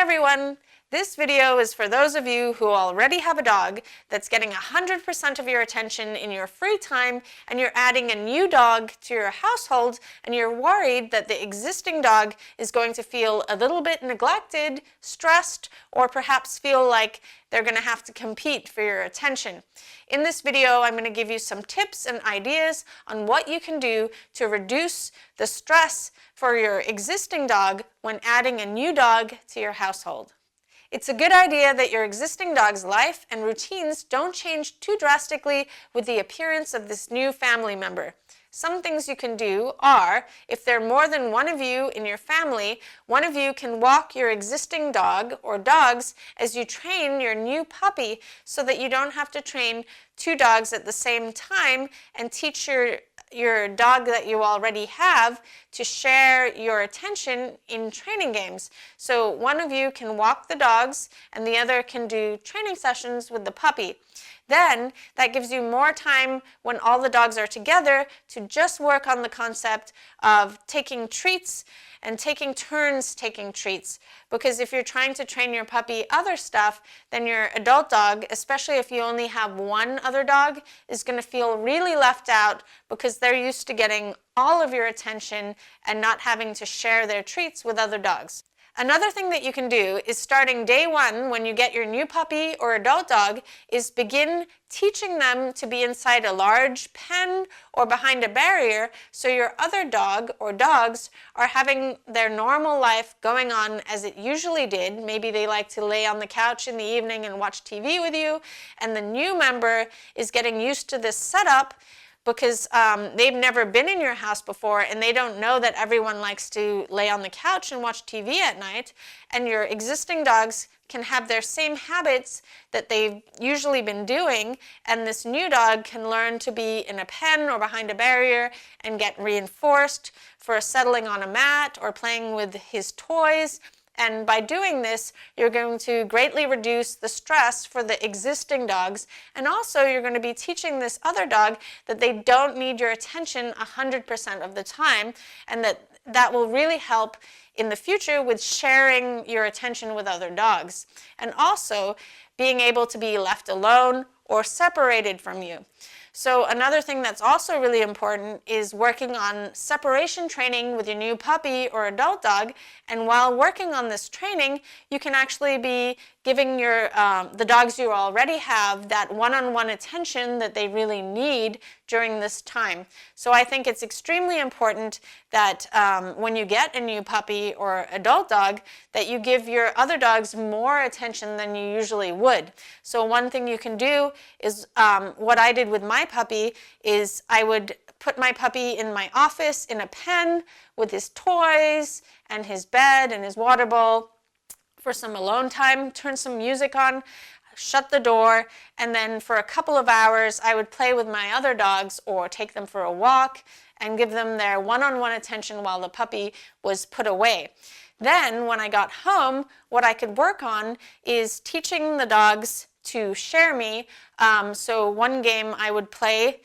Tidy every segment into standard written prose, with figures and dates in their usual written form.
everyone! This video is for those of you who already have a dog that's getting 100% of your attention in your free time, and you're adding a new dog to your household and you're worried that the existing dog is going to feel a little bit neglected, stressed, or perhaps feel like they're going to have to compete for your attention. In this video, I'm going to give you some tips and ideas on what you can do to reduce the stress for your existing dog when adding a new dog to your household. It's a good idea that your existing dog's life and routines don't change too drastically with the appearance of this new family member. Some things you can do are, if there are more than one of you in your family, one of you can walk your existing dog or dogs as you train your new puppy so that you don't have to train two dogs at the same time and teach your dog that you already have to share your attention in training games. So one of you can walk the dogs and the other can do training sessions with the puppy. Then that gives you more time when all the dogs are together to just work on the concept of taking treats and taking turns taking treats. Because if you're trying to train your puppy other stuff, then your adult dog, especially if you only have one other dog, is going to feel really left out because they're used to getting all of your attention and not having to share their treats with other dogs. Another thing that you can do is starting day one when you get your new puppy or adult dog is begin teaching them to be inside a large pen or behind a barrier so your other dog or dogs are having their normal life going on as it usually did. Maybe they like to lay on the couch in the evening and watch TV with you, and the new member is getting used to this setup because they've never been in your house before and they don't know that everyone likes to lay on the couch and watch TV at night, and your existing dogs can have their same habits that they've usually been doing, and this new dog can learn to be in a pen or behind a barrier and get reinforced for settling on a mat or playing with his toys. And by doing this, you're going to greatly reduce the stress for the existing dogs. And also, you're going to be teaching this other dog that they don't need your attention 100% of the time, and that will really help in the future with sharing your attention with other dogs. And also, being able to be left alone or separated from you. So another thing that's also really important is working on separation training with your new puppy or adult dog. And while working on this training, you can actually be giving the dogs you already have that one-on-one attention that they really need during this time. So I think it's extremely important that when you get a new puppy or adult dog, that you give your other dogs more attention than you usually would. So one thing you can do is what I did with my puppy is I would put my puppy in my office in a pen with his toys and his bed and his water bowl for some alone time, turn some music on, shut the door, and then for a couple of hours I would play with my other dogs or take them for a walk and give them their one-on-one attention while the puppy was put away. Then when I got home, what I could work on is teaching the dogs to share me. So one game I would play,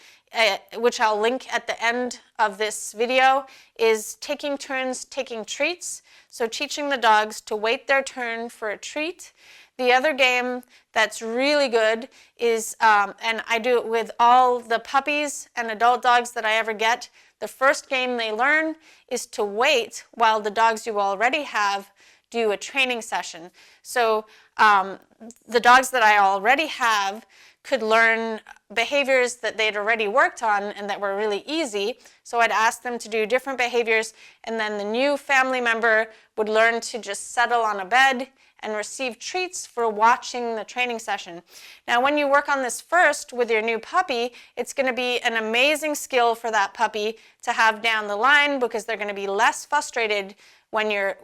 which I'll link at the end of this video, is taking turns taking treats. So teaching the dogs to wait their turn for a treat. The other game that's really good is, and I do it with all the puppies and adult dogs that I ever get, the first game they learn is to wait while the dogs you already have do a training session. So the dogs that I already have could learn behaviors that they'd already worked on and that were really easy. So I'd ask them to do different behaviors, and then the new family member would learn to just settle on a bed and receive treats for watching the training session. Now, when you work on this first with your new puppy, it's going to be an amazing skill for that puppy to have down the line because they're going to be less frustrated when they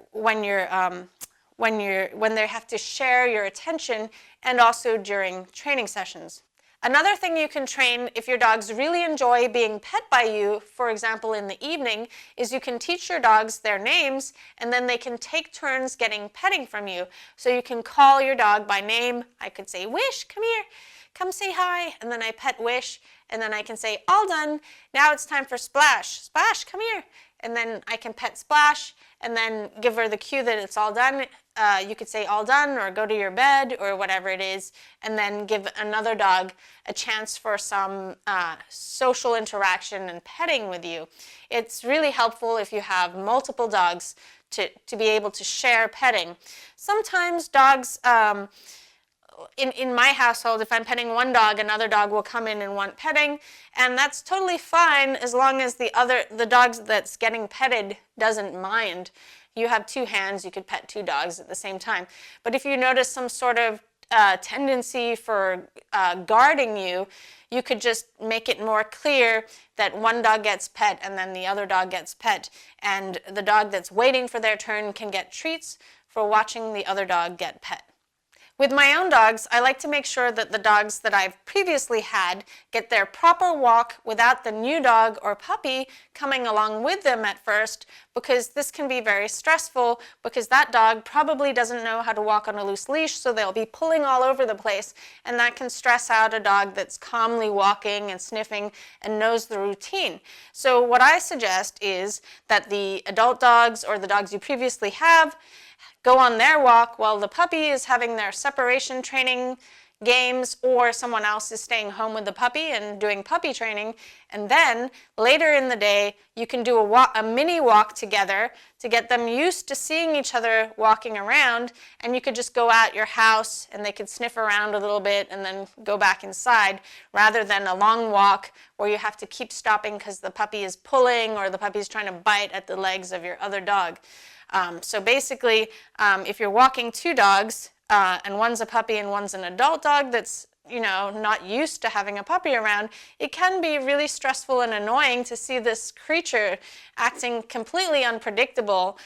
have to share your attention, and also during training sessions. Another thing you can train if your dogs really enjoy being pet by you, for example in the evening, is you can teach your dogs their names and then they can take turns getting petting from you. So you can call your dog by name. I could say, Wish, come here, come say hi, and then I pet Wish, and then I can say, all done, now it's time for Splash. Splash, come here. And then I can pet Splash and then give her the cue that it's all done. you could say all done or go to your bed or whatever it is, and then give another dog a chance for some social interaction and petting with you. It's really helpful if you have multiple dogs to be able to share petting. Sometimes dogs, in my household, if I'm petting one dog, another dog will come in and want petting, and that's totally fine as long as the dog that's getting petted doesn't mind. You have two hands, you could pet two dogs at the same time. But if you notice some sort of tendency for guarding you, you could just make it more clear that one dog gets pet and then the other dog gets pet, and the dog that's waiting for their turn can get treats for watching the other dog get pet. With my own dogs, I like to make sure that the dogs that I've previously had get their proper walk without the new dog or puppy coming along with them at first, because this can be very stressful because that dog probably doesn't know how to walk on a loose leash, so they'll be pulling all over the place, and that can stress out a dog that's calmly walking and sniffing and knows the routine. So what I suggest is that the adult dogs or the dogs you previously have go on their walk while the puppy is having their separation training games, or someone else is staying home with the puppy and doing puppy training. And then later in the day, you can do a mini walk together to get them used to seeing each other walking around, and you could just go out your house and they could sniff around a little bit and then go back inside, rather than a long walk where you have to keep stopping because the puppy is pulling or the puppy is trying to bite at the legs of your other dog. So basically, if you're walking two dogs, and one's a puppy and one's an adult dog that's, not used to having a puppy around, it can be really stressful and annoying to see this creature acting completely unpredictable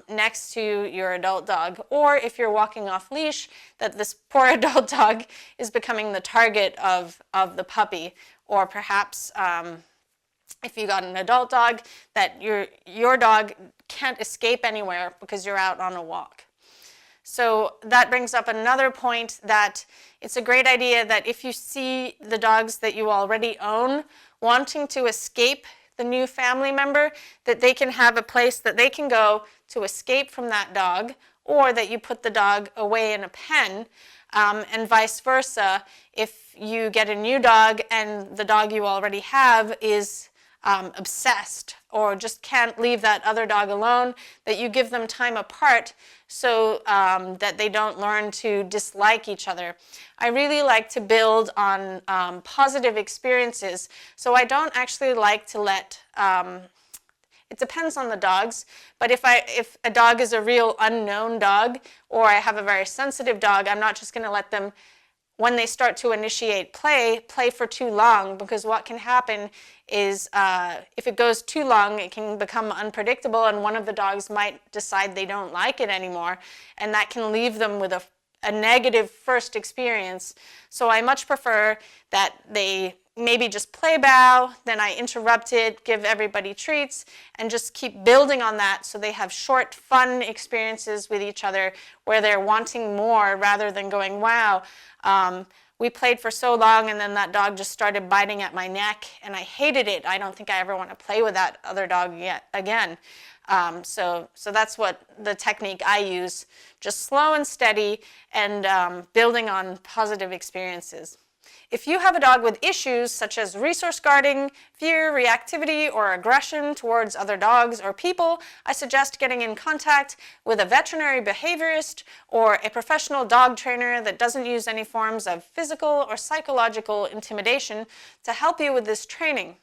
next to your adult dog. Or if you're walking off leash, that this poor adult dog is becoming the target of the puppy. Or perhaps if you got an adult dog, that your dog can't escape anywhere because you're out on a walk. So that brings up another point, that it's a great idea that if you see the dogs that you already own wanting to escape the new family member, that they can have a place that they can go to escape from that dog, or that you put the dog away in a pen, and vice versa. If you get a new dog and the dog you already have is obsessed or just can't leave that other dog alone, that you give them time apart so that they don't learn to dislike each other. I really like to build on positive experiences, so I don't actually like to let, it depends on the dogs, but if a dog is a real unknown dog, or I have a very sensitive dog, I'm not just going to let them, when they start to initiate play for too long, because what can happen is if it goes too long, it can become unpredictable, and one of the dogs might decide they don't like it anymore, and that can leave them with a negative first experience. So I much prefer that they maybe just play bow, then I interrupt it, give everybody treats, and just keep building on that so they have short, fun experiences with each other where they're wanting more rather than going, wow, we played for so long and then that dog just started biting at my neck and I hated it. I don't think I ever want to play with that other dog again. So that's what the technique I use, just slow and steady and building on positive experiences. If you have a dog with issues such as resource guarding, fear, reactivity, or aggression towards other dogs or people, I suggest getting in contact with a veterinary behaviorist or a professional dog trainer that doesn't use any forms of physical or psychological intimidation to help you with this training.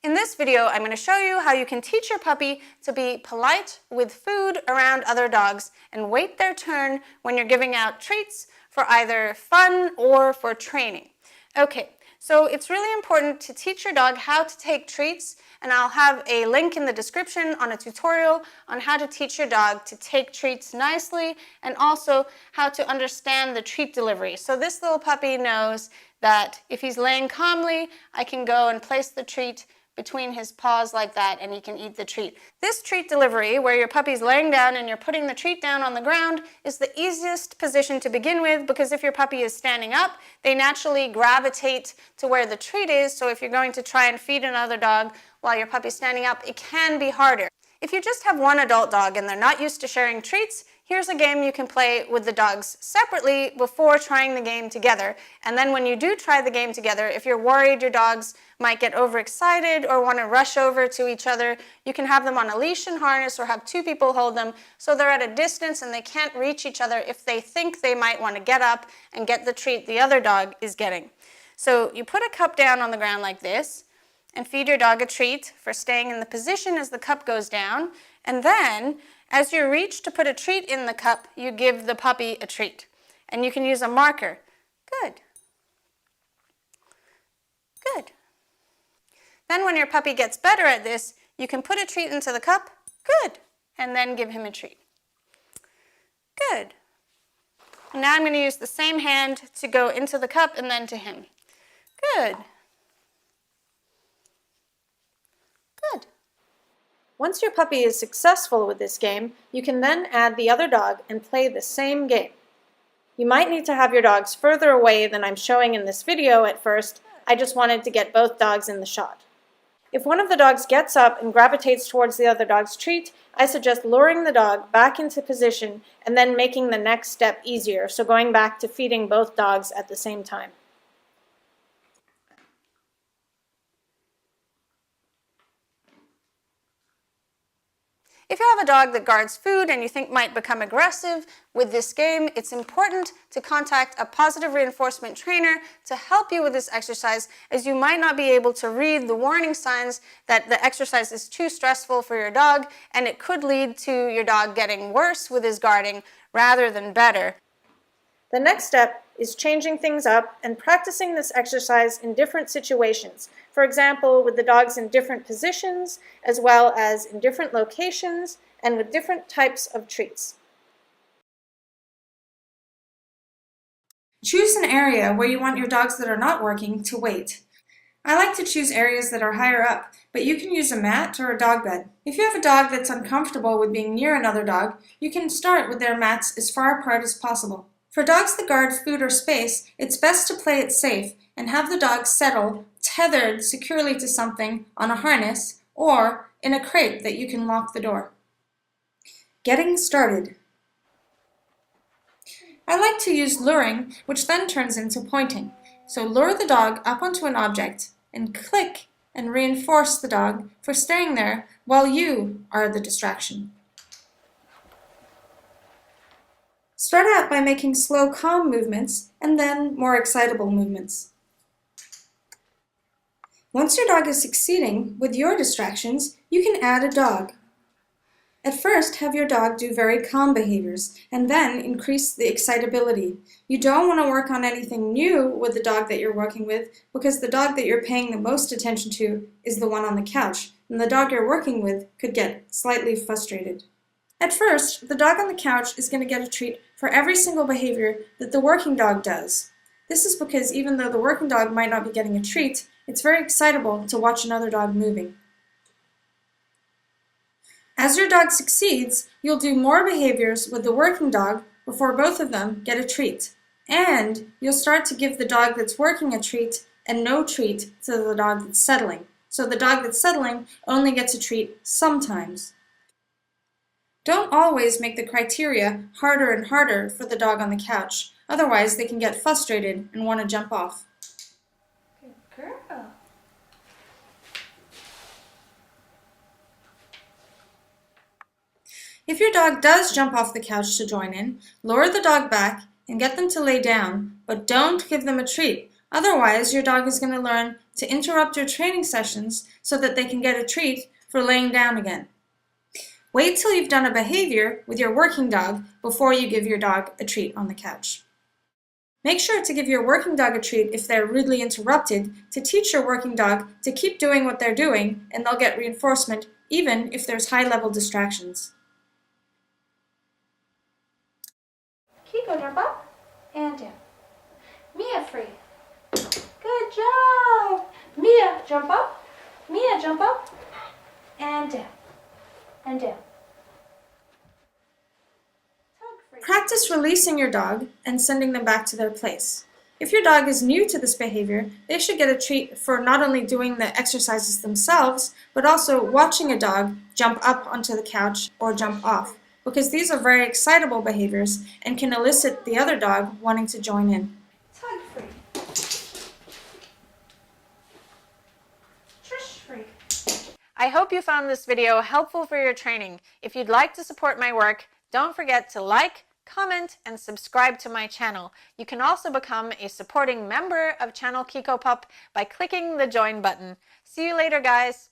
In this video, I'm going to show you how you can teach your puppy to be polite with food around other dogs and wait their turn when you're giving out treats for either fun or for training. Okay, so it's really important to teach your dog how to take treats, and I'll have a link in the description on a tutorial on how to teach your dog to take treats nicely and also how to understand the treat delivery. So this little puppy knows that if he's laying calmly, I can go and place the treat between his paws like that and he can eat the treat. This treat delivery, where your puppy's laying down and you're putting the treat down on the ground, is the easiest position to begin with, because if your puppy is standing up, they naturally gravitate to where the treat is. So if you're going to try and feed another dog while your puppy's standing up, it can be harder. If you just have one adult dog and they're not used to sharing treats, here's a game you can play with the dogs separately before trying the game together. And then when you do try the game together, if you're worried your dogs might get overexcited or want to rush over to each other, you can have them on a leash and harness or have two people hold them so they're at a distance and they can't reach each other if they think they might want to get up and get the treat the other dog is getting. So you put a cup down on the ground like this and feed your dog a treat for staying in the position as the cup goes down. And then, as you reach to put a treat in the cup, you give the puppy a treat. And you can use a marker. Good. Good. Then when your puppy gets better at this, you can put a treat into the cup. Good. And then give him a treat. Good. And now I'm going to use the same hand to go into the cup and then to him. Good. Good. Once your puppy is successful with this game, you can then add the other dog and play the same game. You might need to have your dogs further away than I'm showing in this video at first. I just wanted to get both dogs in the shot. If one of the dogs gets up and gravitates towards the other dog's treat, I suggest luring the dog back into position and then making the next step easier, so going back to feeding both dogs at the same time. If you have a dog that guards food and you think might become aggressive with this game, it's important to contact a positive reinforcement trainer to help you with this exercise, as you might not be able to read the warning signs that the exercise is too stressful for your dog, and it could lead to your dog getting worse with his guarding rather than better. The next step is changing things up and practicing this exercise in different situations. For example, with the dogs in different positions, as well as in different locations, and with different types of treats. Choose an area where you want your dogs that are not working to wait. I like to choose areas that are higher up, but you can use a mat or a dog bed. If you have a dog that's uncomfortable with being near another dog, you can start with their mats as far apart as possible. For dogs that guard food or space, it's best to play it safe and have the dog settle tethered securely to something on a harness or in a crate that you can lock the door. Getting started. I like to use luring, which then turns into pointing. So lure the dog up onto an object and click and reinforce the dog for staying there while you are the distraction. Start out by making slow, calm movements and then more excitable movements. Once your dog is succeeding with your distractions, you can add a dog. At first, have your dog do very calm behaviors and then increase the excitability. You don't want to work on anything new with the dog that you're working with, because the dog that you're paying the most attention to is the one on the couch, and the dog you're working with could get slightly frustrated. At first, the dog on the couch is going to get a treat for every single behavior that the working dog does. This is because even though the working dog might not be getting a treat, it's very excitable to watch another dog moving. As your dog succeeds, you'll do more behaviors with the working dog before both of them get a treat. And you'll start to give the dog that's working a treat and no treat to the dog that's settling. So the dog that's settling only gets a treat sometimes. Don't always make the criteria harder and harder for the dog on the couch. Otherwise, they can get frustrated and want to jump off. Good girl. If your dog does jump off the couch to join in, lure the dog back and get them to lay down, but don't give them a treat. Otherwise, your dog is going to learn to interrupt your training sessions so that they can get a treat for laying down again. Wait till you've done a behavior with your working dog before you give your dog a treat on the couch. Make sure to give your working dog a treat if they're rudely interrupted, to teach your working dog to keep doing what they're doing, and they'll get reinforcement even if there's high-level distractions. Kiko, jump up and down. Mia, free. Good job. Mia, jump up. Mia, jump up and down. And down. Practice releasing your dog and sending them back to their place. If your dog is new to this behavior, they should get a treat for not only doing the exercises themselves, but also watching a dog jump up onto the couch or jump off, because these are very excitable behaviors and can elicit the other dog wanting to join in. Tug free. Trish free. I hope you found this video helpful for your training. If you'd like to support my work, don't forget to like, comment, and subscribe to my channel. You can also become a supporting member of Channel Kikopup by clicking the join button. See you later, guys.